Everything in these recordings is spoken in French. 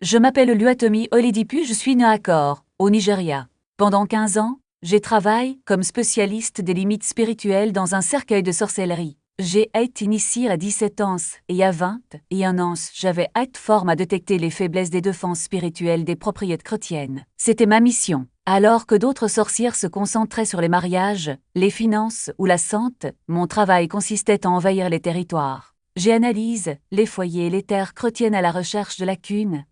Je m'appelle Oluwatomi Oledipu, je suis né à Akure, au Nigeria. Pendant 15 ans, j'ai travaillé comme spécialiste des limites spirituelles dans un cercueil de sorcellerie. J'ai été initié à 17 ans et à 21 ans, j'avais été formé à détecter les faiblesses des défenses spirituelles des propriétés chrétiennes. C'était ma mission. Alors que d'autres sorcières se concentraient sur les mariages, les finances ou la santé, mon travail consistait à envahir les territoires. J'ai analysé les foyers et les terres chrétiennes à la recherche de lacunes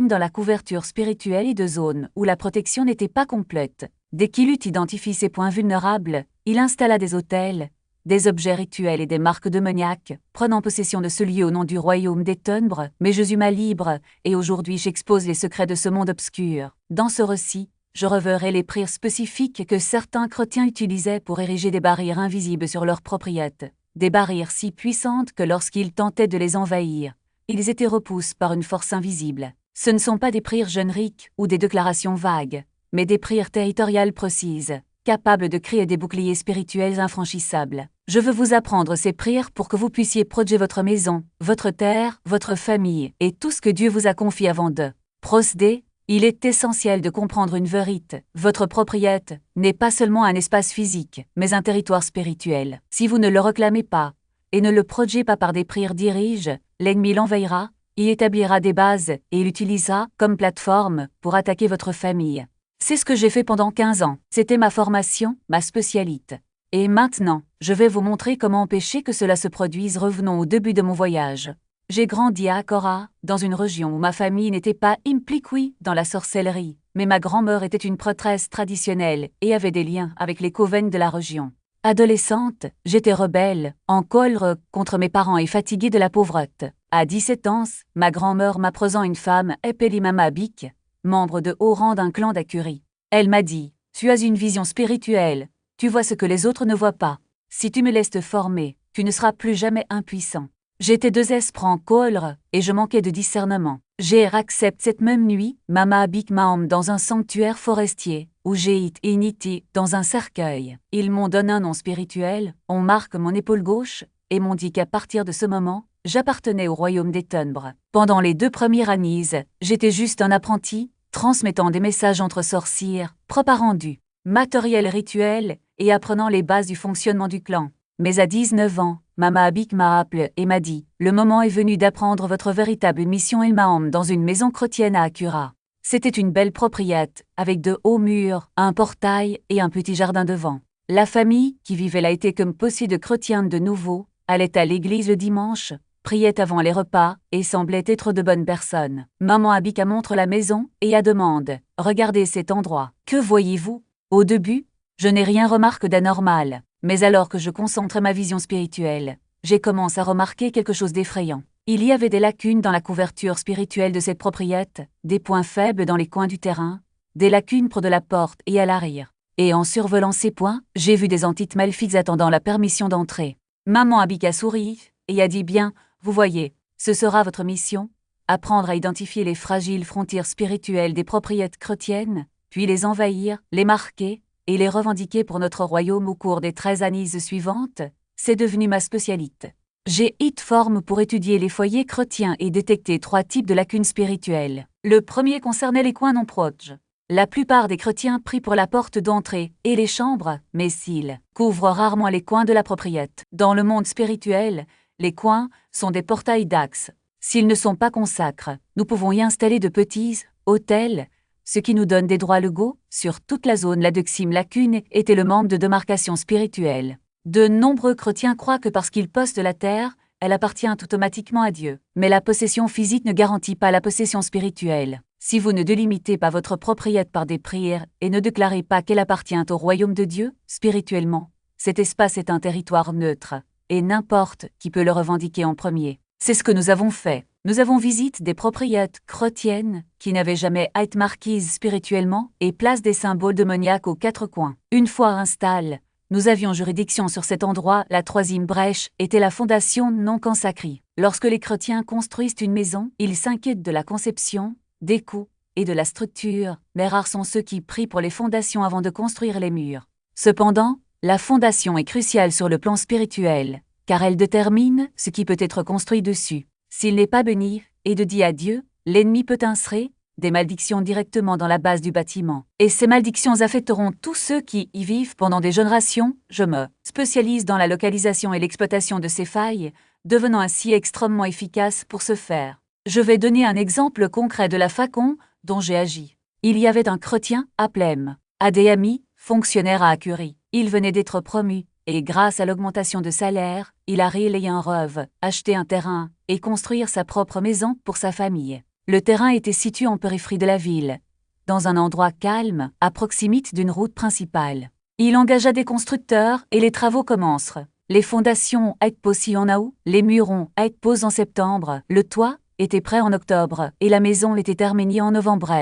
dans la couverture spirituelle et de zones où la protection n'était pas complète. Dès qu'il eut identifié ces points vulnérables, il installa des autels, des objets rituels et des marques démoniaques, prenant possession de ce lieu au nom du royaume des ténèbres. Mais je suis ma libre, et aujourd'hui j'expose les secrets de ce monde obscur. Dans ce récit, je reverrai les prières spécifiques que certains chrétiens utilisaient pour ériger des barrières invisibles sur leurs propriétés. Des barrières si puissantes que lorsqu'ils tentaient de les envahir, ils étaient repoussés par une force invisible. Ce ne sont pas des prières génériques ou des déclarations vagues, mais des prières territoriales précises, capables de créer des boucliers spirituels infranchissables. Je veux vous apprendre ces prières pour que vous puissiez protéger votre maison, votre terre, votre famille et tout ce que Dieu vous a confié avant de procéder. Il est essentiel de comprendre une vérité. Votre propriété n'est pas seulement un espace physique, mais un territoire spirituel. Si vous ne le réclamez pas et ne le protégez pas par des prières dirige, l'ennemi l'envahira, y établira des bases et l'utilisera comme plateforme pour attaquer votre famille. C'est ce que j'ai fait pendant 15 ans. C'était ma formation, ma spécialité. Et maintenant, je vais vous montrer comment empêcher que cela se produise. Revenons au début de mon voyage. J'ai grandi à Akure, dans une région où ma famille n'était pas impliquée dans la sorcellerie, mais ma grand-mère était une prêtresse traditionnelle et avait des liens avec les coven de la région. Adolescente, j'étais rebelle, en colère contre mes parents et fatiguée de la pauvreté. À 17 ans, ma grand-mère m'apprenant une femme appelée Mama Abik, membre de haut rang d'un clan d'Akure. Elle m'a dit, « Tu as une vision spirituelle, tu vois ce que les autres ne voient pas. Si tu me laisses te former, tu ne seras plus jamais impuissant. » J'étais deux esprits en colère et je manquais de discernement. J'ai accepté cette même nuit, Mama Abik m'a emmené dans un sanctuaire forestier, où j'ai été initié dans un cercueil. Ils m'ont donné un nom spirituel, on marque mon épaule gauche, et m'ont dit qu'à partir de ce moment, j'appartenais au royaume des ténèbres. Pendant les 2 premières années, j'étais juste un apprenti, transmettant des messages entre sorcières, préparant du matériel rituel et apprenant les bases du fonctionnement du clan. Mais à 19 ans, Mama Abik m'a appelé et m'a dit « Le moment est venu d'apprendre votre véritable mission » et m'a emmené dans une maison chrétienne à Akure. C'était une belle propriété, avec de hauts murs, un portail et un petit jardin devant. La famille qui vivait là était comme possible de chrétiens de nouveau, allait à l'église le dimanche, priait avant les repas et semblait être de bonnes personnes. Maman Abik a montré la maison et a demandé « Regardez cet endroit, que voyez-vous » Au début, je n'ai rien remarqué d'anormal. Mais alors que je concentrais ma vision spirituelle, j'ai commencé à remarquer quelque chose d'effrayant. Il y avait des lacunes dans la couverture spirituelle de cette propriété, des points faibles dans les coins du terrain, des lacunes près de la porte et à l'arrière. Et en survolant ces points, j'ai vu des entités maléfiques attendant la permission d'entrer. Maman Abik a souri et a dit « Bien, vous voyez, ce sera votre mission, apprendre à identifier les fragiles frontières spirituelles des propriétés chrétiennes, puis les envahir, les marquer, et les revendiquer pour notre royaume au cours des 13 années suivantes, c'est devenu ma spécialité. J'ai été formé pour étudier les foyers chrétiens et détecter 3 types de lacunes spirituelles. Le premier concernait les coins non proches. La plupart des chrétiens prient pour la porte d'entrée et les chambres, mais s'ils couvrent rarement les coins de la propriété. Dans le monde spirituel, les coins sont des portails d'axe. S'ils ne sont pas consacrés, nous pouvons y installer de petits autels, ce qui nous donne des droits légaux sur toute la zone. La deuxième lacune était le manque de démarcation spirituelle. De nombreux chrétiens croient que parce qu'ils possèdent la terre, elle appartient automatiquement à Dieu. Mais la possession physique ne garantit pas la possession spirituelle. Si vous ne délimitez pas votre propriété par des prières et ne déclarez pas qu'elle appartient au royaume de Dieu, spirituellement, cet espace est un territoire neutre, et n'importe qui peut le revendiquer en premier. C'est ce que nous avons fait. Nous avons visité des propriétés chrétiennes qui n'avaient jamais été marquises spirituellement et placent des symboles démoniaques aux 4 coins. Une fois installés, nous avions juridiction sur cet endroit. La 3e brèche était la fondation non consacrée. Lorsque les chrétiens construisent une maison, ils s'inquiètent de la conception, des coûts et de la structure, mais rares sont ceux qui prient pour les fondations avant de construire les murs. Cependant, la fondation est cruciale sur le plan spirituel, car elle détermine ce qui peut être construit dessus. S'il n'est pas béni et de dire à Dieu, l'ennemi peut insérer des malédictions directement dans la base du bâtiment. Et ces malédictions affecteront tous ceux qui y vivent pendant des générations. Je me spécialise dans la localisation et l'exploitation de ces failles, devenant ainsi extrêmement efficace pour ce faire. Je vais donner un exemple concret de la façon dont j'ai agi. Il y avait un chrétien appelé Adéami, fonctionnaire à Acurie. Il venait d'être promu, et grâce à l'augmentation de salaire, il a réalisé un rêve, acheter un terrain et construire sa propre maison pour sa famille. Le terrain était situé en périphérie de la ville, dans un endroit calme, à proximité d'une route principale. Il engagea des constructeurs et les travaux commencèrent. Les fondations ont été posées en août, les murs ont été posés en septembre, le toit était prêt en octobre et la maison était terminée en novembre.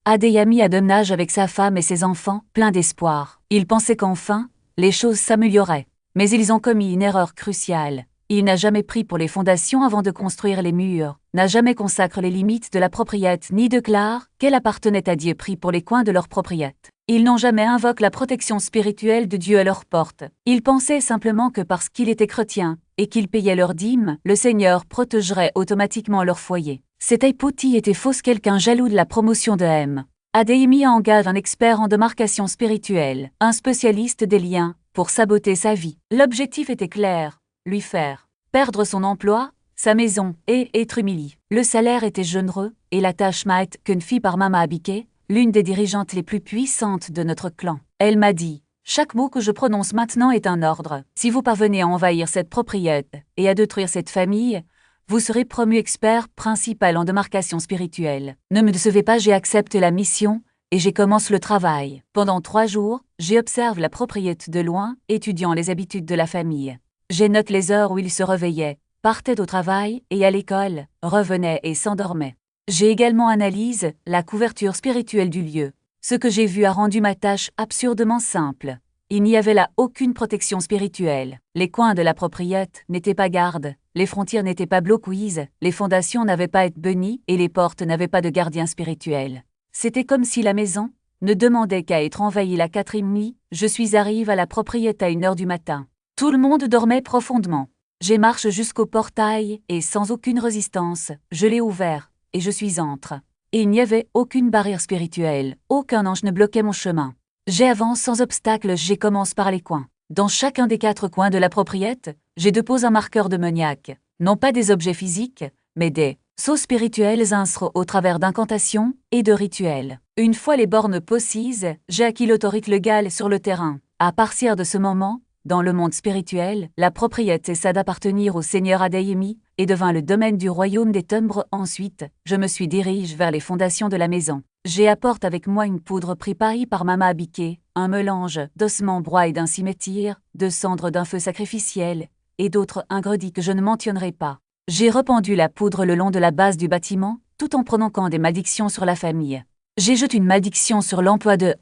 Adéami a déménagé avec sa femme et ses enfants, plein d'espoir. Il pensait qu'enfin, les choses s'amélioreraient. Mais ils ont commis une erreur cruciale. Il n'a jamais pris pour les fondations avant de construire les murs, n'a jamais consacré les limites de la propriété ni déclare qu'elle appartenait à Dieu pris pour les coins de leur propriété. Ils n'ont jamais invoqué la protection spirituelle de Dieu à leur porte. Ils pensaient simplement que parce qu'ils étaient chrétiens et qu'ils payaient leurs dîmes, le Seigneur protégerait automatiquement leur foyer. Cette hypothèse était fausse. Quelqu'un jaloux de la promotion de Adéami engage un expert en démarcation spirituelle, un spécialiste des liens, pour saboter sa vie. L'objectif était clair. Lui faire perdre son emploi, sa maison et être humilié. Le salaire était généreux et la tâche m'a été confiée par Mama Abiké, l'une des dirigeantes les plus puissantes de notre clan. Elle m'a dit « Chaque mot que je prononce maintenant est un ordre. Si vous parvenez à envahir cette propriété et à détruire cette famille, vous serez promu expert principal en démarcation spirituelle. Ne me décevez pas, j'ai accepté la mission et j'ai commencé le travail. Pendant 3 jours, j'ai observé la propriété de loin, étudiant les habitudes de la famille. J'ai noté les heures où il se réveillait, partait au travail et à l'école, revenait et s'endormait. J'ai également analysé la couverture spirituelle du lieu. Ce que j'ai vu a rendu ma tâche absurdement simple. Il n'y avait là aucune protection spirituelle. Les coins de la propriété n'étaient pas gardes, les frontières n'étaient pas bloquées, les fondations n'avaient pas été bénies et les portes n'avaient pas de gardien spirituel. C'était comme si la maison ne demandait qu'à être envahie la 4e nuit. Je suis arrivé à la propriété à 1h du matin. Tout le monde dormait profondément. J'ai marché jusqu'au portail et sans aucune résistance, je l'ai ouvert et je suis entré. Et il n'y avait aucune barrière spirituelle, aucun ange ne bloquait mon chemin. J'ai avancé sans obstacle, j'ai commencé par les coins. Dans chacun des 4 coins de la propriété, j'ai déposé un marqueur démoniaque. Non pas des objets physiques, mais des sceaux spirituels inscrits au travers d'incantations et de rituels. Une fois les bornes posées, j'ai acquis l'autorité légale sur le terrain. À partir de ce moment, dans le monde spirituel, la propriété cessa d'appartenir au seigneur Adéami et devint le domaine du royaume des ténèbres. Ensuite, je me suis dirigé vers les fondations de la maison. J'ai apporté avec moi une poudre préparée par Mama Abiké, un mélange d'ossements broyés d'un cimetière, de cendres d'un feu sacrificiel et d'autres ingrédients que je ne mentionnerai pas. J'ai répandu la poudre le long de la base du bâtiment, tout en prononçant des malédictions sur la famille. J'ai jeté une malédiction sur l'emploi de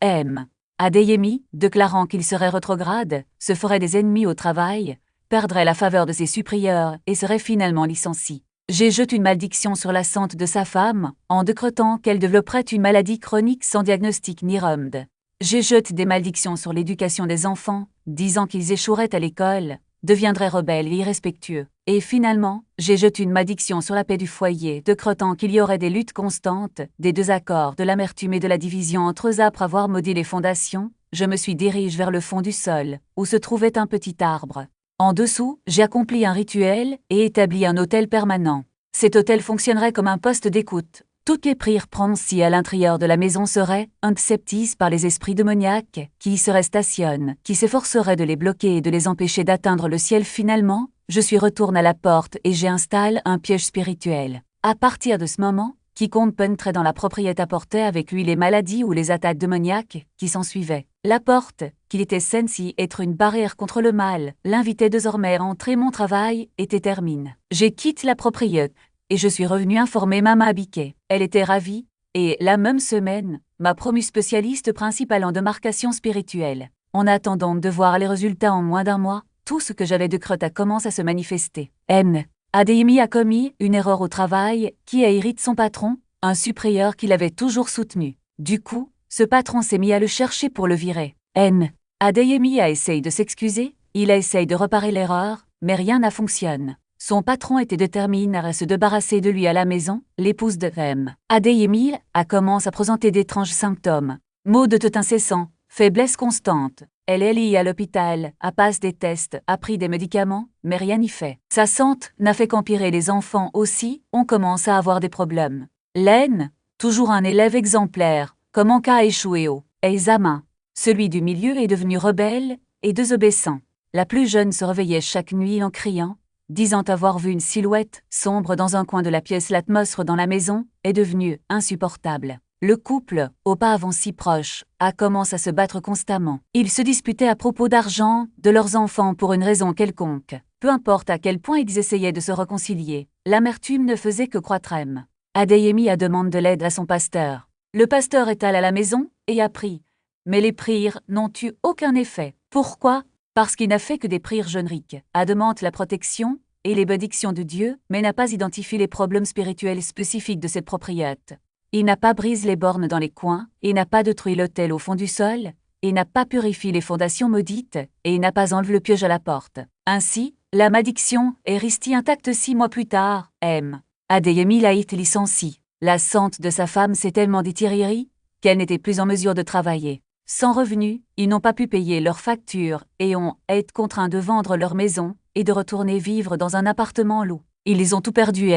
Adéami, déclarant qu'il serait rétrograde, se ferait des ennemis au travail, perdrait la faveur de ses supérieurs et serait finalement licencié. J'ai jeté une malédiction sur la santé de sa femme, en décrétant qu'elle développerait une maladie chronique sans diagnostic ni remède. J'ai jeté des malédictions sur l'éducation des enfants, disant qu'ils échoueraient à l'école, deviendraient rebelles et irrespectueux. Et finalement, j'ai jeté une malédiction sur la paix du foyer, décrétant qu'il y aurait des luttes constantes, des désaccords, de l'amertume et de la division entre eux. Après avoir maudit les fondations, je me suis dirigé vers le fond du sol, où se trouvait un petit arbre. En dessous, j'ai accompli un rituel et établi un autel permanent. Cet autel fonctionnerait comme un poste d'écoute. Toutes les prières prononcées à l'intérieur de la maison seraient interceptées par les esprits démoniaques qui y seraient stationnés, qui s'efforceraient de les bloquer et de les empêcher d'atteindre le ciel. Finalement, je suis retourné à la porte et j'ai installé un piège spirituel. À partir de ce moment, quiconque pénétrait dans la propriété apportait avec lui les maladies ou les attaques démoniaques qui s'ensuivaient. La porte, qu'il était censé être une barrière contre le mal, l'invitait désormais à entrer. Mon travail était terminé. J'ai quitté la propriété et je suis revenu informer Mama Abiké. Elle était ravie et, la même semaine, m'a promu spécialiste principal en démarcation spirituelle. En attendant de voir les résultats en moins d'1 mois, tout ce que j'avais décrété commence à se manifester. Adéami a commis une erreur au travail qui a irrité son patron, un supérieur qui l'avait toujours soutenu. Du coup, ce patron s'est mis à le chercher pour le virer. Adéami a essayé de s'excuser, il a essayé de réparer l'erreur, mais rien n'a fonctionné. Son patron était déterminé à se débarrasser de lui à la maison. L'épouse de Adeyemi commence à présenter d'étranges symptômes. Maux de tête incessants, faiblesse constante. Elle est liée à l'hôpital, a passe des tests, a pris des médicaments, mais rien n'y fait. Sa santé n'a fait qu'empirer. Les enfants aussi, on commence à avoir des problèmes. Len, toujours un élève exemplaire, comme en cas échoué au examen. Celui du milieu est devenu rebelle et désobéissant. La plus jeune se réveillait chaque nuit en criant, disant avoir vu une silhouette sombre dans un coin de la pièce. L'atmosphère dans la maison est devenue insupportable. Le couple, auparavant si proche, a commencé à se battre constamment. Ils se disputaient à propos d'argent, de leurs enfants pour une raison quelconque. Peu importe à quel point ils essayaient de se réconcilier, l'amertume ne faisait que croître. Adeyemi demande de l'aide à son pasteur. Le pasteur est allé à la maison et a prié. Mais les prières n'ont eu aucun effet. Pourquoi? Parce qu'il n'a fait que des prières génériques. A demande la protection et les bénédictions de Dieu, mais n'a pas identifié les problèmes spirituels spécifiques de cette propriété. Il n'a pas brisé les bornes dans les coins, il n'a pas détruit l'autel au fond du sol, il n'a pas purifié les fondations maudites, et il n'a pas enlevé le piège à la porte. Ainsi, la malédiction est restée intacte 6 mois plus tard. Adeyemi a été licencié. La santé de sa femme s'est tellement détériorée qu'elle n'était plus en mesure de travailler. Sans revenus, ils n'ont pas pu payer leurs factures et ont été contraints de vendre leur maison et de retourner vivre dans un appartement loup. Ils ont tout perdu.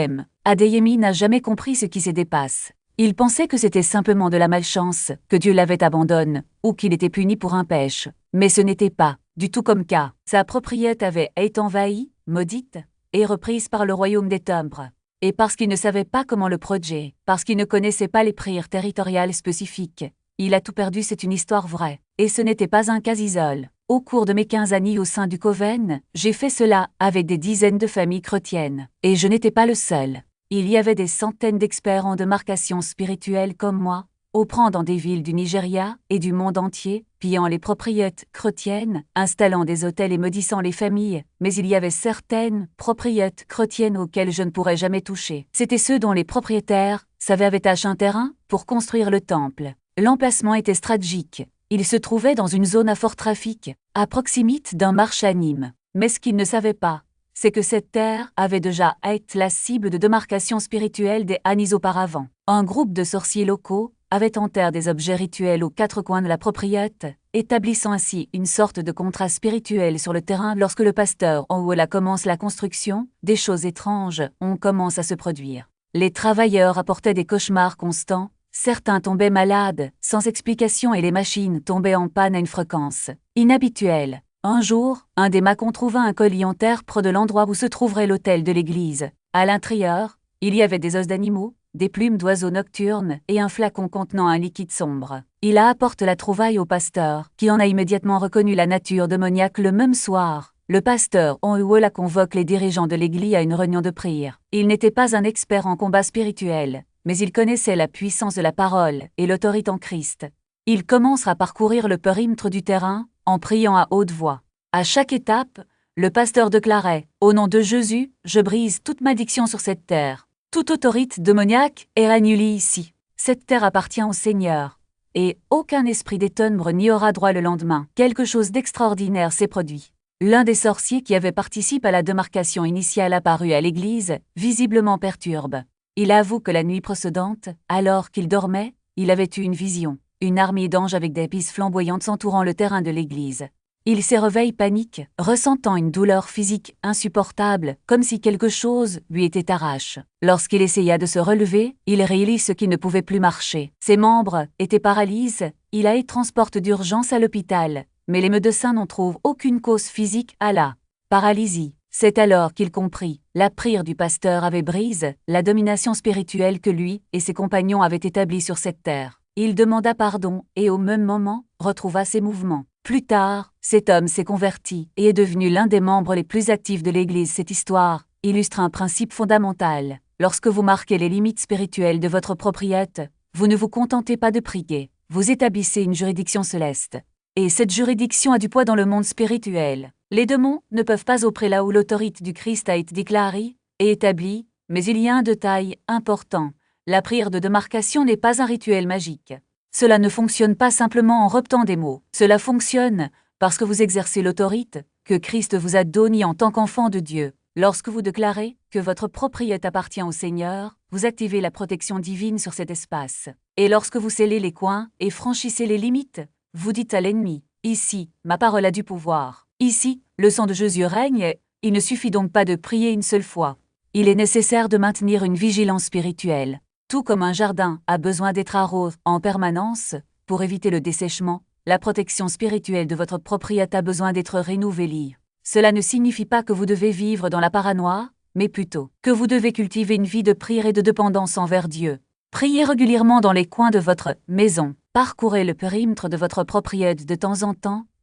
Adeyemi n'a jamais compris ce qui se dépasse. Il pensait que c'était simplement de la malchance, que Dieu l'avait abandonné, ou qu'il était puni pour un péché. Mais ce n'était pas du tout comme cas. Sa propriété avait été envahie, maudite, et reprise par le royaume des ténèbres. Et parce qu'il ne savait pas comment le protéger, parce qu'il ne connaissait pas les prières territoriales spécifiques, il a tout perdu. C'est une histoire vraie. Et ce n'était pas un cas isolé. Au cours de mes 15 années au sein du Coven, j'ai fait cela avec des dizaines de familles chrétiennes. Et je n'étais pas le seul. Il y avait des centaines d'experts en démarcation spirituelle comme moi, opérant dans des villes du Nigeria et du monde entier, pillant les propriétés chrétiennes, installant des hôtels et maudissant les familles, mais il y avait certaines propriétés chrétiennes auxquelles je ne pourrais jamais toucher. C'étaient ceux dont les propriétaires savaient acheter un terrain pour construire le temple. L'emplacement était stratégique. Il se trouvait dans une zone à fort trafic, à proximité d'un marché à Nîmes. Mais ce qu'ils ne savaient pas, c'est que cette terre avait déjà été la cible de démarcation spirituelle des années auparavant. Un groupe de sorciers locaux avait enterré des objets rituels aux 4 coins de la propriété, établissant ainsi une sorte de contrat spirituel sur le terrain. Lorsque le pasteur en haut commence la construction, des choses étranges commencent à se produire. Les travailleurs apportaient des cauchemars constants, certains tombaient malades, sans explication, et les machines tombaient en panne à une fréquence inhabituelle. Un jour, un des maçons trouva un colis en terre près de l'endroit où se trouverait l'autel de l'église. À l'intérieur, il y avait des os d'animaux, des plumes d'oiseaux nocturnes et un flacon contenant un liquide sombre. Il apporte la trouvaille au pasteur, qui en a immédiatement reconnu la nature démoniaque. Le même soir, le pasteur en haut convoque les dirigeants de l'église à une réunion de prière. Il n'était pas un expert en combat spirituel, mais il connaissait la puissance de la parole et l'autorité en Christ. Il commence à parcourir le périmètre du terrain, en priant à haute voix. À chaque étape, le pasteur déclarait « Au nom de Jésus, je brise toute malédiction sur cette terre. Toute autorité démoniaque est annulée ici. Cette terre appartient au Seigneur. Et aucun esprit des ténèbres n'y aura droit le lendemain. » Quelque chose d'extraordinaire s'est produit. L'un des sorciers qui avait participé à la démarcation initiale apparut à l'église, visiblement perturbe. Il avoue que la nuit précédente, alors qu'il dormait, il avait eu une vision. Une armée d'anges avec des épices flamboyantes s'entourant le terrain de l'église. Il se réveille panique, ressentant une douleur physique insupportable, comme si quelque chose lui était arraché. Lorsqu'il essaya de se relever, il réalise qu'il ne pouvait plus marcher. Ses membres étaient paralysés, il a été transporté d'urgence à l'hôpital, mais les médecins n'en trouvent aucune cause physique à la paralysie. C'est alors qu'il comprit. La prière du pasteur avait brisé la domination spirituelle que lui et ses compagnons avaient établie sur cette terre. Il demanda pardon et au même moment, retrouva ses mouvements. Plus tard, cet homme s'est converti et est devenu l'un des membres les plus actifs de l'Église. Cette histoire illustre un principe fondamental. Lorsque vous marquez les limites spirituelles de votre propriété, vous ne vous contentez pas de prier, vous établissez une juridiction céleste. Et cette juridiction a du poids dans le monde spirituel. Les démons ne peuvent pas opérer là où l'autorité du Christ a été déclarée et établie, mais il y a un détail important. La prière de démarcation n'est pas un rituel magique. Cela ne fonctionne pas simplement en repetant des mots. Cela fonctionne parce que vous exercez l'autorité que Christ vous a donnée en tant qu'enfant de Dieu. Lorsque vous déclarez que votre propriété appartient au Seigneur, vous activez la protection divine sur cet espace. Et lorsque vous scellez les coins et franchissez les limites, vous dites à l'ennemi, « Ici, ma parole a du pouvoir. Ici, le sang de Jésus règne. » Il ne suffit donc pas de prier une seule fois. Il est nécessaire de maintenir une vigilance spirituelle. Tout comme un jardin a besoin d'être arrosé en permanence pour éviter le dessèchement, la protection spirituelle de votre propriété a besoin d'être renouvelée. Cela ne signifie pas que vous devez vivre dans la paranoïa, mais plutôt que vous devez cultiver une vie de prière et de dépendance envers Dieu. Priez régulièrement dans les coins de votre maison. Parcourez le périmètre de votre propriété de temps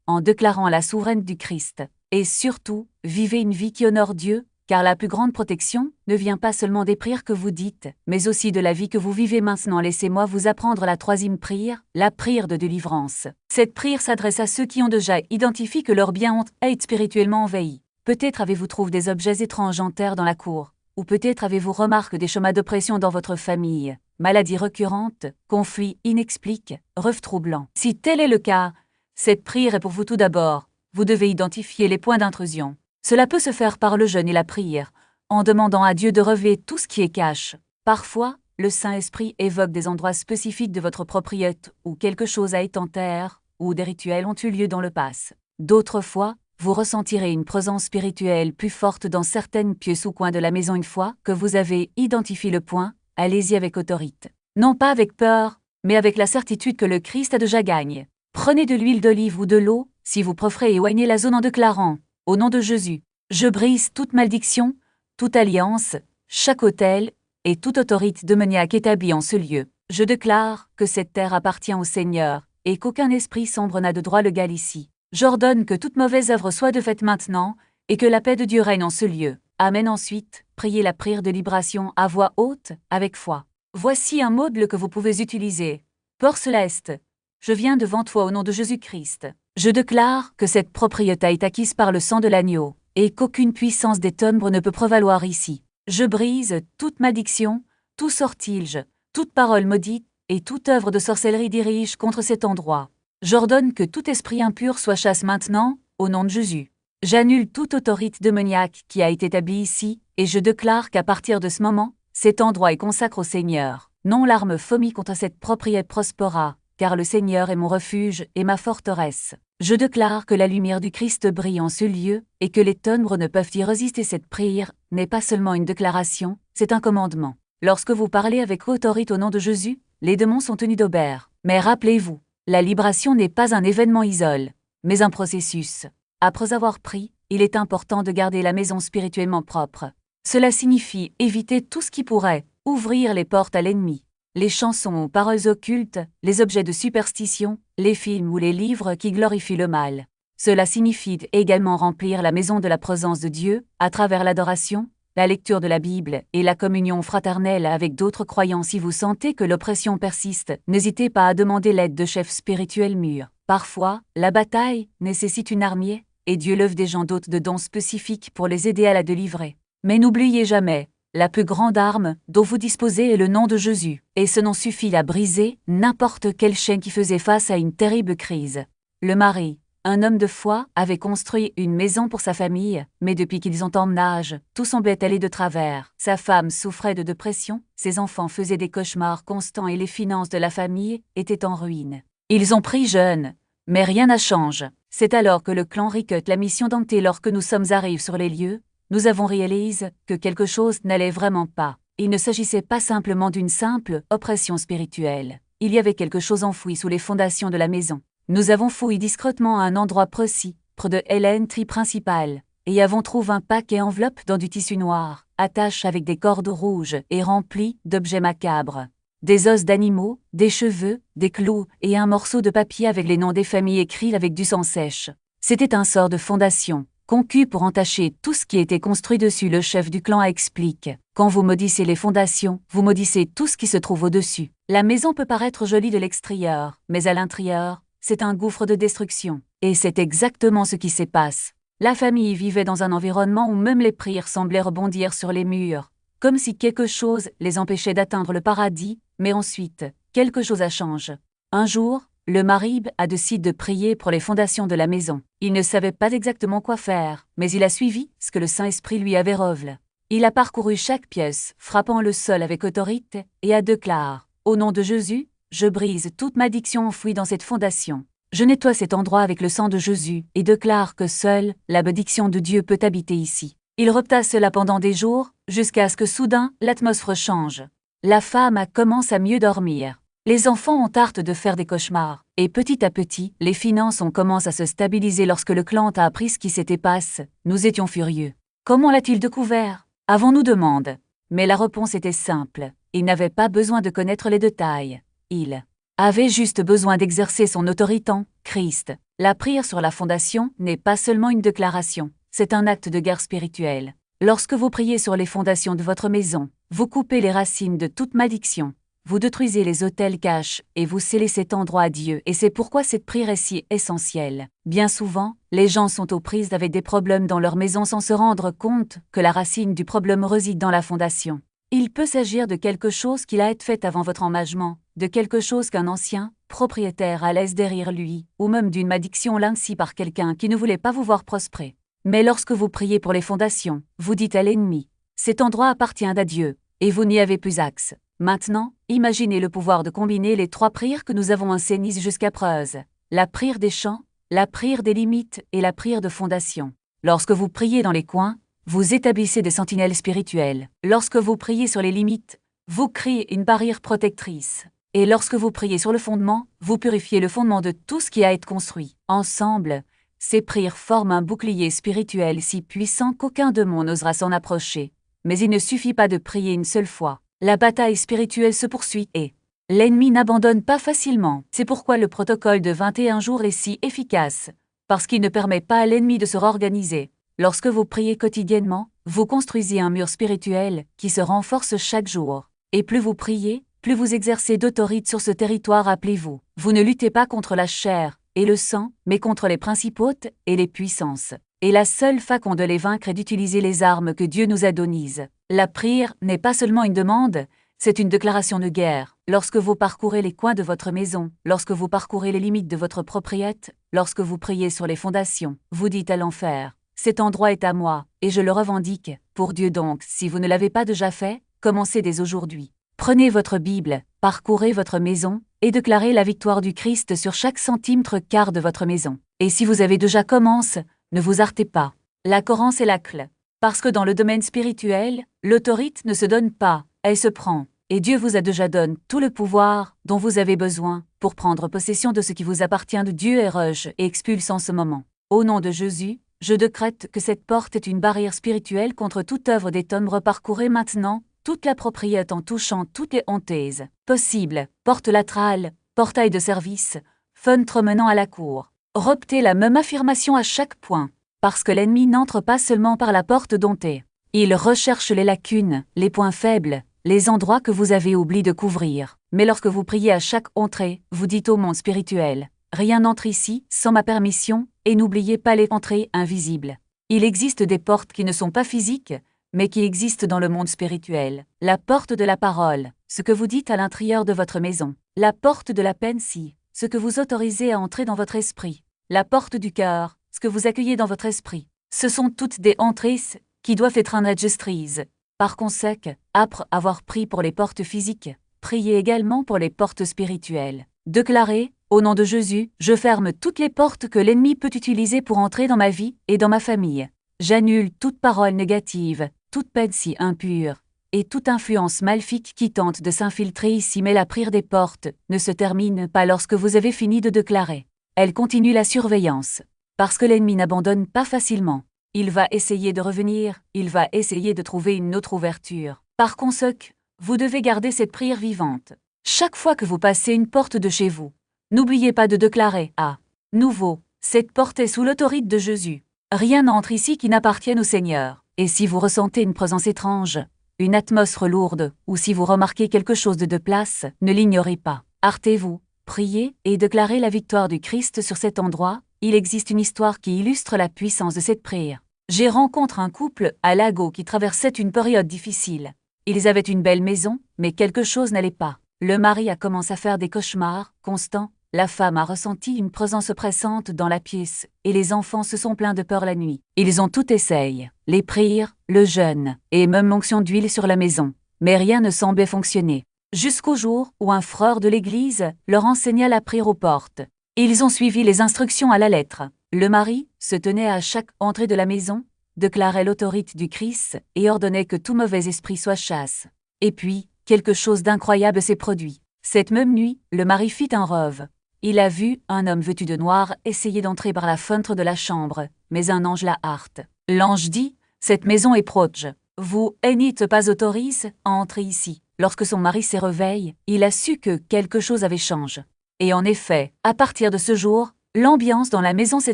en déclarant la souveraineté du Christ. Et surtout, vivez une vie qui honore Dieu, car la plus grande protection ne vient pas seulement des prières que vous dites, mais aussi de la vie que vous vivez maintenant. Laissez-moi vous apprendre la troisième prière, la prière de délivrance. Cette prière s'adresse à ceux qui ont déjà identifié que leur bien ont été spirituellement envahi. Peut-être avez-vous trouvé des objets étranges en terre dans la cour, ou peut-être avez-vous remarqué des chemins d'oppression dans votre famille, maladies récurrentes, conflits inexpliqués, rêves troublants. Si tel est le cas, cette prière est pour vous tout d'abord. Vous devez identifier les points d'intrusion. Cela peut se faire par le jeûne et la prière, en demandant à Dieu de révéler tout ce qui est caché. Parfois, le Saint-Esprit évoque des endroits spécifiques de votre propriété où quelque chose a été en terre, ou des rituels ont eu lieu dans le passé. D'autres fois, vous ressentirez une présence spirituelle plus forte dans certaines pièces ou coins de la maison. Une fois que vous avez identifié le point, allez-y avec autorité. Non pas avec peur, mais avec la certitude que le Christ a déjà gagné. Prenez de l'huile d'olive ou de l'eau, si vous préférez, éloignez la zone en déclarant, au nom de Jésus, je brise toute malédiction, toute alliance, chaque autel et toute autorité démoniaque établie en ce lieu. Je déclare que cette terre appartient au Seigneur et qu'aucun esprit sombre n'a de droit légal ici. J'ordonne que toute mauvaise œuvre soit défaite maintenant et que la paix de Dieu règne en ce lieu. Amen. Ensuite, priez la prière de libération à voix haute, avec foi. Voici un mode que vous pouvez utiliser. Père céleste, je viens devant toi au nom de Jésus-Christ. Je déclare que cette propriété est acquise par le sang de l'agneau, et qu'aucune puissance des ténèbres ne peut prévaloir ici. Je brise toute malédiction, tout sortilège, toute parole maudite, et toute œuvre de sorcellerie dirige contre cet endroit. J'ordonne que tout esprit impur soit chassé maintenant, au nom de Jésus. J'annule toute autorité démoniaque qui a été établie ici, et je déclare qu'à partir de ce moment, cet endroit est consacré au Seigneur. Non, l'arme fourmille contre cette propriété prospéra, car le Seigneur est mon refuge et ma forteresse. Je déclare que la lumière du Christ brille en ce lieu, et que les ténèbres ne peuvent y résister. Cette prière n'est pas seulement une déclaration, c'est un commandement. Lorsque vous parlez avec autorité au nom de Jésus, les démons sont tenus d'obéir. Mais rappelez-vous, la libération n'est pas un événement isolé, mais un processus. Après avoir prié, il est important de garder la maison spirituellement propre. Cela signifie éviter tout ce qui pourrait ouvrir les portes à l'ennemi. Les chansons ou paroles occultes, les objets de superstition, les films ou les livres qui glorifient le mal. Cela signifie également remplir la maison de la présence de Dieu, à travers l'adoration, la lecture de la Bible et la communion fraternelle avec d'autres croyants. Si vous sentez que l'oppression persiste, n'hésitez pas à demander l'aide de chefs spirituels mûrs. Parfois, la bataille nécessite une armée, et Dieu lève des gens dotés de dons spécifiques pour les aider à la délivrer. Mais n'oubliez jamais, la plus grande arme dont vous disposez est le nom de Jésus, et ce nom suffit à briser n'importe quelle chaîne qui faisait face à une terrible crise. Le mari, un homme de foi, avait construit une maison pour sa famille, mais depuis qu'ils ont emménagé, tout semblait aller de travers. Sa femme souffrait de dépression, ses enfants faisaient des cauchemars constants et les finances de la famille étaient en ruine. Ils ont pris jeûne, mais rien n'a changé. C'est alors que le clan ricote la mission d'enquêter. Lorsque nous sommes arrivés sur les lieux, nous avons réalisé que quelque chose n'allait vraiment pas. Il ne s'agissait pas simplement d'une simple oppression spirituelle. Il y avait quelque chose enfoui sous les fondations de la maison. Nous avons fouillé discrètement à un endroit précis, près de l'entrée principale, et avons trouvé un paquet enveloppe dans du tissu noir, attaché avec des cordes rouges et rempli d'objets macabres. Des os d'animaux, des cheveux, des clous et un morceau de papier avec les noms des familles écrits avec du sang sèche. C'était un sort de fondation, conçu pour entacher tout ce qui était construit dessus. Le chef du clan explique. Quand vous maudissez les fondations, vous maudissez tout ce qui se trouve au-dessus. La maison peut paraître jolie de l'extérieur, mais à l'intérieur, c'est un gouffre de destruction. Et c'est exactement ce qui se passe. La famille vivait dans un environnement où même les prières semblaient rebondir sur les murs, comme si quelque chose les empêchait d'atteindre le paradis, mais ensuite, quelque chose a changé. Un jour, le mari a décidé de prier pour les fondations de la maison. Il ne savait pas exactement quoi faire, mais il a suivi ce que le Saint-Esprit lui avait révélé. Il a parcouru chaque pièce, frappant le sol avec autorité, et a déclaré « Au nom de Jésus, je brise toute malédiction enfouie dans cette fondation. Je nettoie cet endroit avec le sang de Jésus et déclare que seule la bénédiction de Dieu peut habiter ici. » Il repta cela pendant des jours, jusqu'à ce que soudain l'atmosphère change. La femme commence à mieux dormir. Les enfants ont hâte de faire des cauchemars, et petit à petit, les finances ont commencé à se stabiliser lorsque le client a appris ce qui s'était passé. Nous étions furieux. Comment l'a-t-il découvert? Avons-nous demandé. Mais la réponse était simple. Il n'avait pas besoin de connaître les détails. Il avait juste besoin d'exercer son autorité en Christ. La prière sur la fondation n'est pas seulement une déclaration, c'est un acte de guerre spirituelle. Lorsque vous priez sur les fondations de votre maison, vous coupez les racines de toute malédiction. Vous détruisez les autels cachés et vous scellez cet endroit à Dieu, et c'est pourquoi cette prière est si essentielle. Bien souvent, les gens sont aux prises avec des problèmes dans leur maison sans se rendre compte que la racine du problème réside dans la fondation. Il peut s'agir de quelque chose qui a été fait avant votre emménagement, de quelque chose qu'un ancien propriétaire a laissé derrière lui, ou même d'une malédiction lancée par quelqu'un qui ne voulait pas vous voir prospérer. Mais lorsque vous priez pour les fondations, vous dites à l'ennemi, cet endroit appartient à Dieu, et vous n'y avez plus accès. Maintenant, imaginez le pouvoir de combiner les 3 prières que nous avons enseignées jusqu'à présent. La prière des champs, la prière des limites et la prière de fondation. Lorsque vous priez dans les coins, vous établissez des sentinelles spirituelles. Lorsque vous priez sur les limites, vous créez une barrière protectrice. Et lorsque vous priez sur le fondement, vous purifiez le fondement de tout ce qui a été construit. Ensemble, ces prières forment un bouclier spirituel si puissant qu'aucun démon n'osera s'en approcher. Mais il ne suffit pas de prier une seule fois. La bataille spirituelle se poursuit et l'ennemi n'abandonne pas facilement. C'est pourquoi le protocole de 21 jours est si efficace, parce qu'il ne permet pas à l'ennemi de se réorganiser. Lorsque vous priez quotidiennement, vous construisez un mur spirituel qui se renforce chaque jour. Et plus vous priez, plus vous exercez d'autorité sur ce territoire. Rappelez-vous, vous ne luttez pas contre la chair et le sang, mais contre les principautés et les puissances. Et la seule façon de les vaincre est d'utiliser les armes que Dieu nous a données. La prière n'est pas seulement une demande, c'est une déclaration de guerre. Lorsque vous parcourez les coins de votre maison, lorsque vous parcourez les limites de votre propriété, lorsque vous priez sur les fondations, vous dites à l'enfer, cet endroit est à moi, et je le revendique. Pour Dieu donc, si vous ne l'avez pas déjà fait, commencez dès aujourd'hui. Prenez votre Bible, parcourez votre maison, et déclarez la victoire du Christ sur chaque centimètre quart de votre maison. Et si vous avez déjà commencé, ne vous arrêtez pas. La Coran est la clé. Parce que dans le domaine spirituel, l'autorité ne se donne pas, elle se prend. Et Dieu vous a déjà donné tout le pouvoir dont vous avez besoin pour prendre possession de ce qui vous appartient de Dieu et rejette et expulse en ce moment. Au nom de Jésus, je décrète que cette porte est une barrière spirituelle contre toute œuvre des ténèbres. Parcourez maintenant toute la propriété en touchant toutes les hontaises possibles, porte latérale, portail de service, fenêtre menant à la cour. Repetez la même affirmation à chaque point, parce que l'ennemi n'entre pas seulement par la porte domptée. Il recherche les lacunes, les points faibles, les endroits que vous avez oublié de couvrir. Mais lorsque vous priez à chaque entrée, vous dites au monde spirituel, rien n'entre ici sans ma permission, et n'oubliez pas les entrées invisibles. Il existe des portes qui ne sont pas physiques, mais qui existent dans le monde spirituel. La porte de la parole, ce que vous dites à l'intérieur de votre maison. La porte de la pensée, ce que vous autorisez à entrer dans votre esprit. La porte du cœur, ce que vous accueillez dans votre esprit. Ce sont toutes des entrées qui doivent être enregistrées. Par conséquent, après avoir prié pour les portes physiques, priez également pour les portes spirituelles. Déclarez, au nom de Jésus, je ferme toutes les portes que l'ennemi peut utiliser pour entrer dans ma vie et dans ma famille. J'annule toute parole négative, toute pensée impure, et toute influence maléfique qui tente de s'infiltrer ici. Mais la prière des portes ne se termine pas lorsque vous avez fini de déclarer. Elle continue la surveillance. Parce que l'ennemi n'abandonne pas facilement. Il va essayer de revenir, il va essayer de trouver une autre ouverture. Par conséquent, vous devez garder cette prière vivante. Chaque fois que vous passez une porte de chez vous, n'oubliez pas de déclarer « à nouveau, cette porte est sous l'autorité de Jésus. Rien n'entre ici qui n'appartienne au Seigneur. » Et si vous ressentez une présence étrange, une atmosphère lourde, ou si vous remarquez quelque chose de place, ne l'ignorez pas. Arrêtez-vous, priez et déclarez la victoire du Christ sur cet endroit. Il existe une histoire qui illustre la puissance de cette prière. J'ai rencontré un couple à Lago qui traversait une période difficile. Ils avaient une belle maison, mais quelque chose n'allait pas. Le mari a commencé à faire des cauchemars constants. la femme a ressenti une présence oppressante dans la pièce, et les enfants se sont plaints de peur la nuit. Ils ont tout essayé, les prières, le jeûne, et même l'onction d'huile sur la maison. Mais rien ne semblait fonctionner. Jusqu'au jour où un frère de l'église leur enseigna la prière aux portes. Ils ont suivi les instructions à la lettre. Le mari se tenait à chaque entrée de la maison, déclarait l'autorité du Christ et ordonnait que tout mauvais esprit soit chassé. Et puis, quelque chose d'incroyable s'est produit. Cette même nuit, le mari fit un rêve. Il a vu un homme vêtu de noir essayer d'entrer par la fenêtre de la chambre, mais un ange la harte. L'ange dit « Cette maison est proche. Vous n'êtes pas autorisé à entrer ici. » Lorsque son mari s'est réveillé, il a su que quelque chose avait changé. Et en effet, à partir de ce jour, l'ambiance dans la maison s'est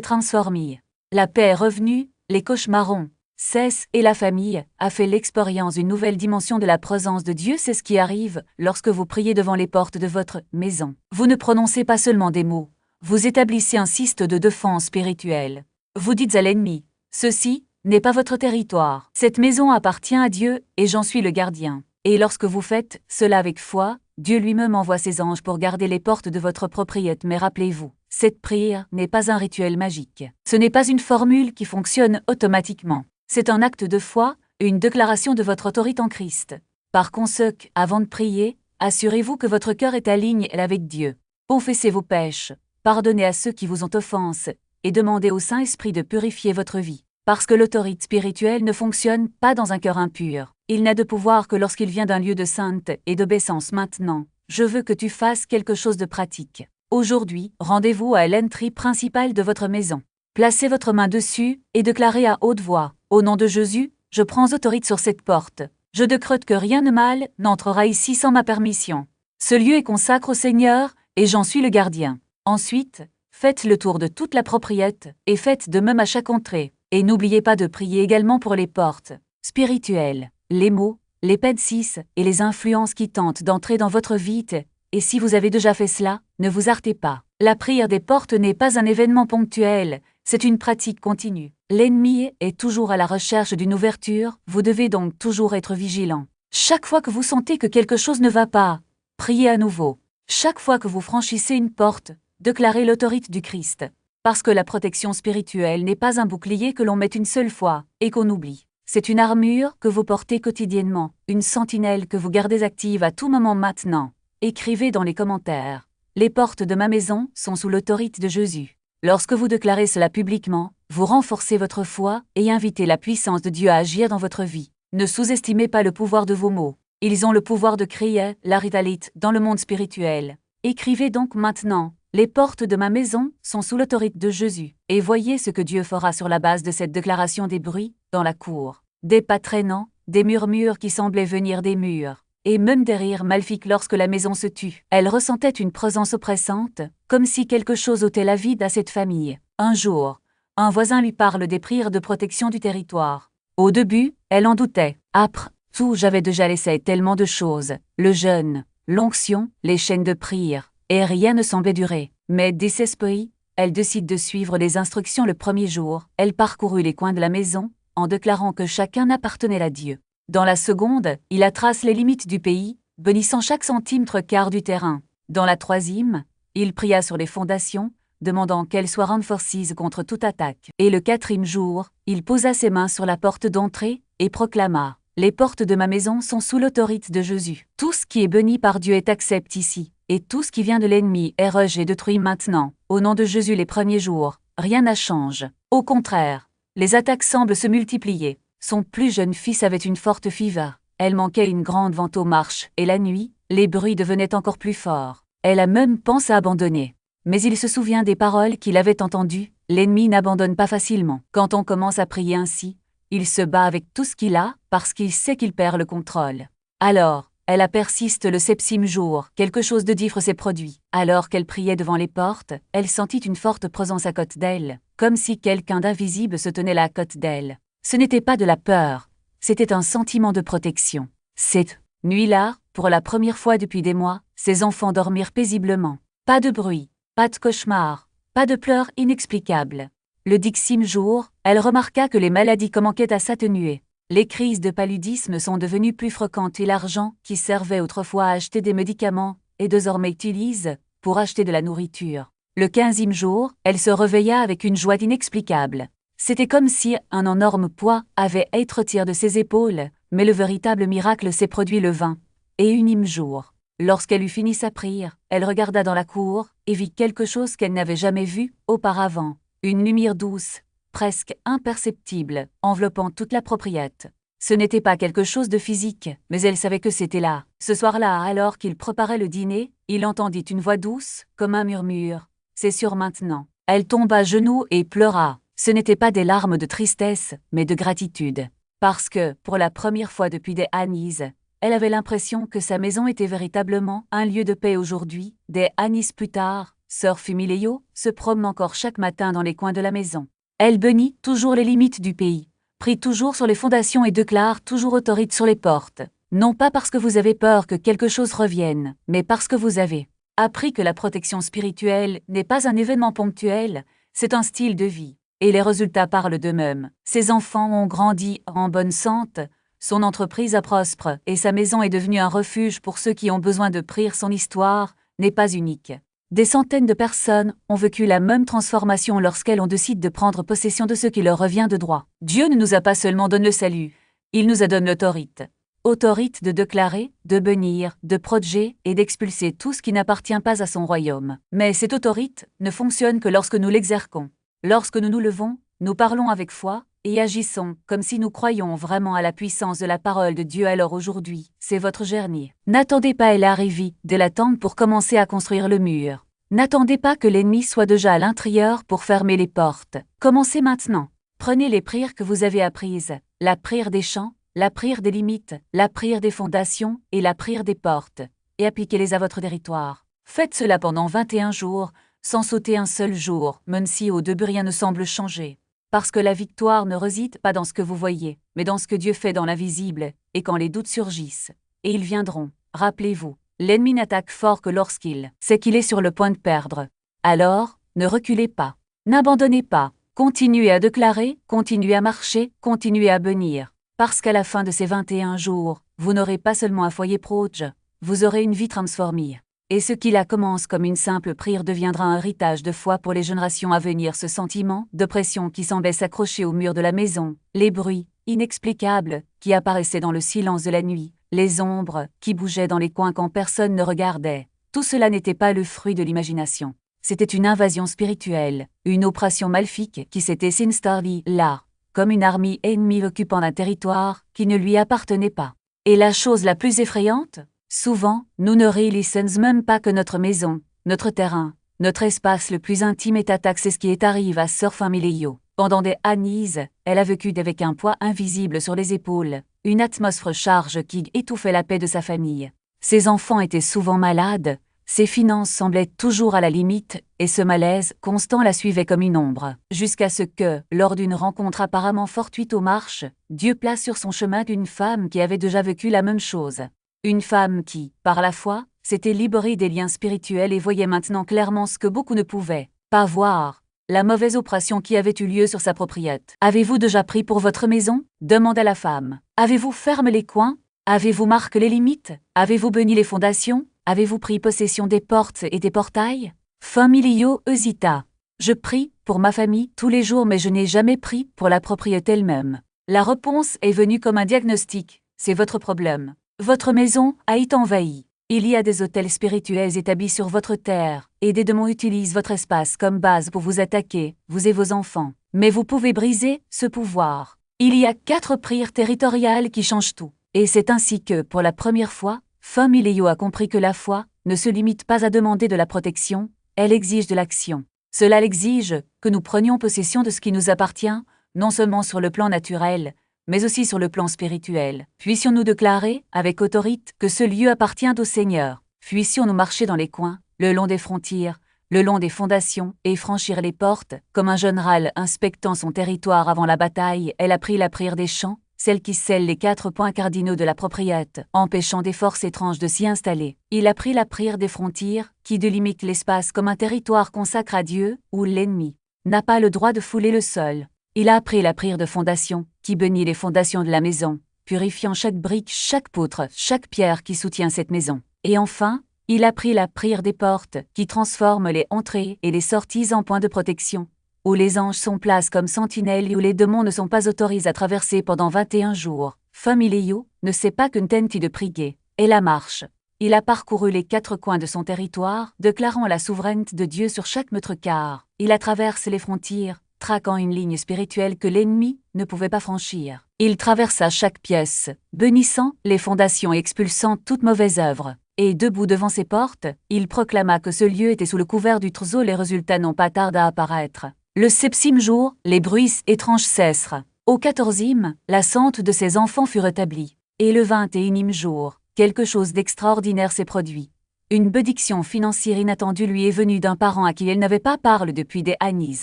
transformée. La paix est revenue, les cauchemars cessent et la famille a fait l'expérience d'une nouvelle dimension de la présence de Dieu. C'est ce qui arrive lorsque vous priez devant les portes de votre maison. Vous ne prononcez pas seulement des mots, vous établissez un système de défense spirituelle. Vous dites à l'ennemi, ceci n'est pas votre territoire. Cette maison appartient à Dieu et j'en suis le gardien. Et lorsque vous faites cela avec foi, Dieu lui-même envoie ses anges pour garder les portes de votre propriété. Mais rappelez-vous, cette prière n'est pas un rituel magique. Ce n'est pas une formule qui fonctionne automatiquement. C'est un acte de foi, une déclaration de votre autorité en Christ. Par conséquent, avant de prier, assurez-vous que votre cœur est aligné avec Dieu. Confessez vos péchés, pardonnez à ceux qui vous ont offensé, et demandez au Saint-Esprit de purifier votre vie. Parce que l'autorité spirituelle ne fonctionne pas dans un cœur impur. Il n'a de pouvoir que lorsqu'il vient d'un lieu de sainteté et d'obéissance. Maintenant, je veux que tu fasses quelque chose de pratique. Aujourd'hui, rendez-vous à l'entrée principale de votre maison. Placez votre main dessus et déclarez à haute voix, « Au nom de Jésus, je prends autorité sur cette porte. Je décrète que rien de mal n'entrera ici sans ma permission. Ce lieu est consacré au Seigneur et j'en suis le gardien. » Ensuite, faites le tour de toute la propriété et faites de même à chaque entrée. Et n'oubliez pas de prier également pour les portes spirituelles, les maux, les pensis et les influences qui tentent d'entrer dans votre vie. Et si vous avez déjà fait cela, ne vous heurtez pas. La prière des portes n'est pas un événement ponctuel, c'est une pratique continue. L'ennemi est toujours à la recherche d'une ouverture, vous devez donc toujours être vigilant. Chaque fois que vous sentez que quelque chose ne va pas, priez à nouveau. Chaque fois que vous franchissez une porte, déclarez l'autorité du Christ. Parce que la protection spirituelle n'est pas un bouclier que l'on met une seule fois et qu'on oublie. C'est une armure que vous portez quotidiennement, une sentinelle que vous gardez active à tout moment maintenant. Écrivez dans les commentaires. Les portes de ma maison sont sous l'autorité de Jésus. Lorsque vous déclarez cela publiquement, vous renforcez votre foi et invitez la puissance de Dieu à agir dans votre vie. Ne sous-estimez pas le pouvoir de vos mots. Ils ont le pouvoir de créer la réalité dans le monde spirituel. Écrivez donc maintenant. Les portes de ma maison sont sous l'autorité de Jésus. Et voyez ce que Dieu fera sur la base de cette déclaration. Des bruits dans la cour, des pas traînants, des murmures qui semblaient venir des murs, et même des rires maléfiques lorsque la maison se tut. Elle ressentait une présence oppressante, comme si quelque chose ôtait la vie à cette famille. Un jour, un voisin lui parle des prières de protection du territoire. Au début, elle en doutait. Après tout, j'avais déjà laissé tellement de choses, le jeûne, l'onction, les chaînes de prière. Et rien ne semblait durer. Mais désespérée, elle décide de suivre les instructions le premier jour. Elle parcourut les coins de la maison, en déclarant que chacun appartenait à Dieu. Dans la seconde, il a tracé les limites du pays, bénissant chaque centimètre quart du terrain. Dans la troisième, il pria sur les fondations, demandant qu'elles soient renforcées contre toute attaque. Et le quatrième jour, il posa ses mains sur la porte d'entrée, et proclama « Les portes de ma maison sont sous l'autorité de Jésus. Tout ce qui est béni par Dieu est accepté ici. Et tout ce qui vient de l'ennemi est rejeté et détruit maintenant. Au nom de Jésus les premiers jours, rien n'a changé. Au contraire, les attaques semblent se multiplier. Son plus jeune fils avait une forte fièvre. Elle manquait une grande vente aux marches, et la nuit, les bruits devenaient encore plus forts. Elle a même pensé à abandonner. Mais il se souvient des paroles qu'il avait entendues. L'ennemi n'abandonne pas facilement. Quand on commence à prier ainsi, il se bat avec tout ce qu'il a, parce qu'il sait qu'il perd le contrôle. Alors, elle a persisté le septième jour, quelque chose de différent s'est produit. Alors qu'elle priait devant les portes, elle sentit une forte présence à côté d'elle, comme si quelqu'un d'invisible se tenait là à côté d'elle. Ce n'était pas de la peur, c'était un sentiment de protection. Cette nuit-là, pour la première fois depuis des mois, ses enfants dormirent paisiblement. Pas de bruit, pas de cauchemar, pas de pleurs inexplicables. Le dixième jour, elle remarqua que les maladies commençaient à s'atténuer. Les crises de paludisme sont devenues plus fréquentes et l'argent, qui servait autrefois à acheter des médicaments, est désormais utilisé pour acheter de la nourriture. Le 15e jour, elle se réveilla avec une joie inexplicable. C'était comme si un énorme poids avait été retiré de ses épaules, mais le véritable miracle s'est produit le 21e jour. Lorsqu'elle eut fini sa prière, elle regarda dans la cour et vit quelque chose qu'elle n'avait jamais vu auparavant. Une lumière douce, presque imperceptible, enveloppant toute la propriété. Ce n'était pas quelque chose de physique, mais elle savait que c'était là. Ce soir-là, alors qu'il préparait le dîner, il entendit une voix douce, comme un murmure. « C'est sûr maintenant. » Elle tomba à genoux et pleura. Ce n'étaient pas des larmes de tristesse, mais de gratitude. Parce que, pour la première fois depuis des années, elle avait l'impression que sa maison était véritablement un lieu de paix aujourd'hui. Des années plus tard, sœur Fumileyo se promène encore chaque matin dans les coins de la maison. Elle bénit toujours les limites du pays, prie toujours sur les fondations et déclare toujours autorité sur les portes. Non pas parce que vous avez peur que quelque chose revienne, mais parce que vous avez appris que la protection spirituelle n'est pas un événement ponctuel, c'est un style de vie. Et les résultats parlent d'eux-mêmes. Ses enfants ont grandi en bonne santé, son entreprise a prospère et sa maison est devenue un refuge pour ceux qui ont besoin de prier. Son histoire n'est pas unique. Des centaines de personnes ont vécu la même transformation lorsqu'elles ont décidé de prendre possession de ce qui leur revient de droit. Dieu ne nous a pas seulement donné le salut, il nous a donné l'autorité. Autorité de déclarer, de bénir, de protéger et d'expulser tout ce qui n'appartient pas à son royaume. Mais cette autorité ne fonctionne que lorsque nous l'exerçons. Lorsque nous nous levons, nous parlons avec foi et agissons comme si nous croyions vraiment à la puissance de la parole de Dieu. Alors aujourd'hui, c'est votre journée. N'attendez pas à l'arrivée de la tente pour commencer à construire le mur. N'attendez pas que l'ennemi soit déjà à l'intérieur pour fermer les portes. Commencez maintenant. Prenez les prières que vous avez apprises, la prière des chants, la prière des limites, la prière des fondations et la prière des portes, et appliquez-les à votre territoire. Faites cela pendant 21 jours, sans sauter un seul jour, même si au début rien ne semble changer. Parce que la victoire ne réside pas dans ce que vous voyez, mais dans ce que Dieu fait dans l'invisible, et quand les doutes surgissent. Et ils viendront. Rappelez-vous, l'ennemi n'attaque fort que lorsqu'il sait qu'il est sur le point de perdre. Alors, ne reculez pas. N'abandonnez pas. Continuez à déclarer, continuez à marcher, continuez à bénir. Parce qu'à la fin de ces 21 jours, vous n'aurez pas seulement un foyer proche, vous aurez une vie transformée. Et ce qui là commence comme une simple prière deviendra un héritage de foi pour les générations à venir. Ce sentiment d'oppression qui semblait s'accrocher au mur de la maison, les bruits inexplicables qui apparaissaient dans le silence de la nuit, les ombres qui bougeaient dans les coins quand personne ne regardait, tout cela n'était pas le fruit de l'imagination. C'était une invasion spirituelle, une opération maléfique qui s'était installée là, comme une armée ennemie occupant un territoire qui ne lui appartenait pas. Et la chose la plus effrayante, souvent, nous ne réalisons même pas que notre maison, notre terrain, notre espace le plus intime est attaqué. C'est ce qui est arrivé à sœur Fumileyo. Pendant des années, elle a vécu avec un poids invisible sur les épaules, une atmosphère charge qui étouffait la paix de sa famille. Ses enfants étaient souvent malades, ses finances semblaient toujours à la limite, et ce malaise constant la suivait comme une ombre. Jusqu'à ce que, lors d'une rencontre apparemment fortuite aux marches, Dieu place sur son chemin une femme qui avait déjà vécu la même chose. Une femme qui, par la foi, s'était libérée des liens spirituels et voyait maintenant clairement ce que beaucoup ne pouvaient pas voir, la mauvaise oppression qui avait eu lieu sur sa propriété. « Avez-vous déjà prié pour votre maison ?» demanda la femme. « Avez-vous fermé les coins? Avez-vous marqué les limites? Avez-vous béni les fondations? Avez-vous pris possession des portes et des portails ?» Fumileyo hésita. « Je prie pour ma famille tous les jours mais je n'ai jamais prié pour la propriété elle-même. » La réponse est venue comme un diagnostic. C'est votre problème. Votre maison a été envahie. Il y a des hôtels spirituels établis sur votre terre, et des démons utilisent votre espace comme base pour vous attaquer, vous et vos enfants. Mais vous pouvez briser ce pouvoir. Il y a 4 prières territoriales qui changent tout. Et c'est ainsi que, pour la première fois, Fumileyo a compris que la foi ne se limite pas à demander de la protection, elle exige de l'action. Cela exige que nous prenions possession de ce qui nous appartient, non seulement sur le plan naturel, mais aussi sur le plan spirituel. Puissions-nous déclarer, avec autorité, que ce lieu appartient au Seigneur. Puissions-nous marcher dans les coins, le long des frontières, le long des fondations, et franchir les portes, comme un général inspectant son territoire avant la bataille. Elle a pris la prière des champs, celle qui scelle les 4 points cardinaux de la propriété, empêchant des forces étranges de s'y installer. Il a pris la prière des frontières, qui délimite l'espace comme un territoire consacré à Dieu, où l'ennemi n'a pas le droit de fouler le sol. Il a appris la prière de fondation, qui bénit les fondations de la maison, purifiant chaque brique, chaque poutre, chaque pierre qui soutient cette maison. Et enfin, Il apprit la prière des portes, qui transforme les entrées et les sorties en points de protection, où les anges sont placés comme sentinelles et où les démons ne sont pas autorisés à traverser pendant 21 jours. Familio ne sait pas qu'une tente de prier, et la marche. Il a parcouru les 4 coins de son territoire, déclarant la souveraineté de Dieu sur chaque mètre carré. Il a traversé les frontières, traquant une ligne spirituelle que l'ennemi ne pouvait pas franchir. Il traversa chaque pièce, bénissant les fondations et expulsant toute mauvaise œuvre. Et debout devant ses portes, il proclama que ce lieu était sous le couvert du trésor. Les résultats n'ont pas tardé à apparaître. Le 7e jour, les bruits étranges cessèrent. Au 14e, la santé de ses enfants fut rétablie. Et le 21e jour, quelque chose d'extraordinaire s'est produit. Une bénédiction financière inattendue lui est venue d'un parent à qui elle n'avait pas parlé depuis des années.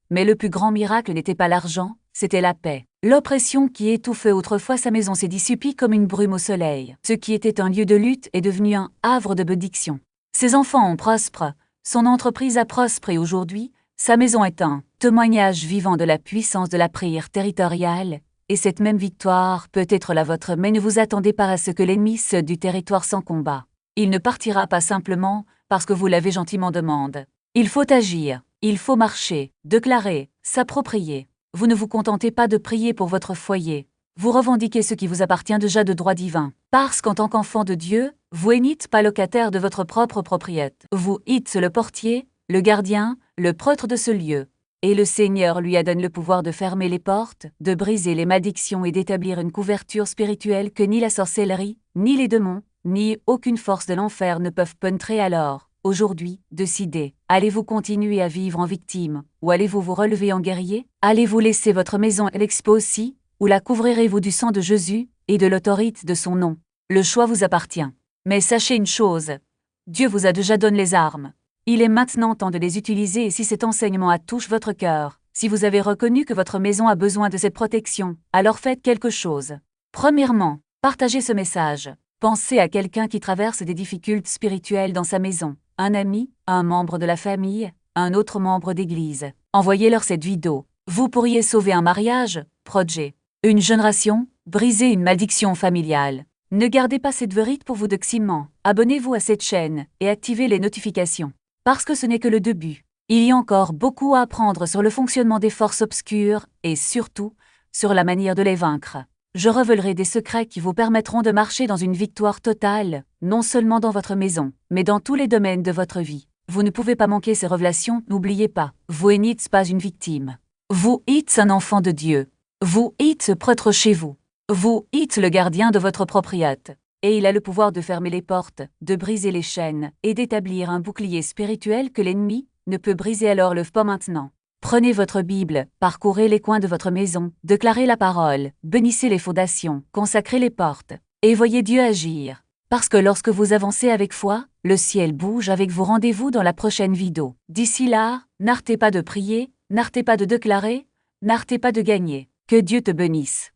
Mais le plus grand miracle n'était pas l'argent, c'était la paix. L'oppression qui étouffait autrefois sa maison s'est dissipée comme une brume au soleil. Ce qui était un lieu de lutte est devenu un havre de bénédiction. Ses enfants ont prospéré, son entreprise a prospéré aujourd'hui, sa maison est un témoignage vivant de la puissance de la prière territoriale, et cette même victoire peut être la vôtre, mais ne vous attendez pas à ce que l'ennemi cède du territoire sans combat. Il ne partira pas simplement parce que vous l'avez gentiment demandé. Il faut agir, il faut marcher, déclarer, s'approprier. Vous ne vous contentez pas de prier pour votre foyer. Vous revendiquez ce qui vous appartient déjà de droit divin. Parce qu'en tant qu'enfant de Dieu, vous n'êtes pas locataire de votre propre propriété. Vous êtes le portier, le gardien, le prêtre de ce lieu. Et le Seigneur lui a donné le pouvoir de fermer les portes, de briser les malédictions et d'établir une couverture spirituelle que ni la sorcellerie, ni les démons, ni aucune force de l'enfer ne peuvent pénétrer. Alors, aujourd'hui, décidez, allez-vous continuer à vivre en victime, ou allez-vous vous relever en guerrier? Allez-vous laisser votre maison à l'expo aussi, ou la couvrirez-vous du sang de Jésus et de l'autorité de son nom? Le choix vous appartient. Mais sachez une chose, Dieu vous a déjà donné les armes. Il est maintenant temps de les utiliser, et si cet enseignement touche votre cœur, si vous avez reconnu que votre maison a besoin de cette protection, alors faites quelque chose. Premièrement, partagez ce message. Pensez à quelqu'un qui traverse des difficultés spirituelles dans sa maison, un ami, un membre de la famille, un autre membre d'église. Envoyez-leur cette vidéo. Vous pourriez sauver un mariage, projet, une génération, briser une malédiction familiale. Ne gardez pas cette vérité pour vous doximent. Abonnez-vous à cette chaîne et activez les notifications. Parce que ce n'est que le début. Il y a encore beaucoup à apprendre sur le fonctionnement des forces obscures et surtout, sur la manière de les vaincre. Je révélerai des secrets qui vous permettront de marcher dans une victoire totale, non seulement dans votre maison, mais dans tous les domaines de votre vie. Vous ne pouvez pas manquer ces révélations, n'oubliez pas. Vous n'êtes pas une victime. Vous êtes un enfant de Dieu. Vous êtes prêtre chez vous. Vous êtes le gardien de votre propriété. Et il a le pouvoir de fermer les portes, de briser les chaînes, et d'établir un bouclier spirituel que l'ennemi ne peut briser. Alors lève pas maintenant. Prenez votre Bible, parcourez les coins de votre maison, déclarez la parole, bénissez les fondations, consacrez les portes, et voyez Dieu agir. Parce que lorsque vous avancez avec foi, le ciel bouge avec vous. Rendez-vous dans la prochaine vidéo. D'ici là, n'arrêtez pas de prier, n'arrêtez pas de déclarer, n'arrêtez pas de gagner. Que Dieu te bénisse.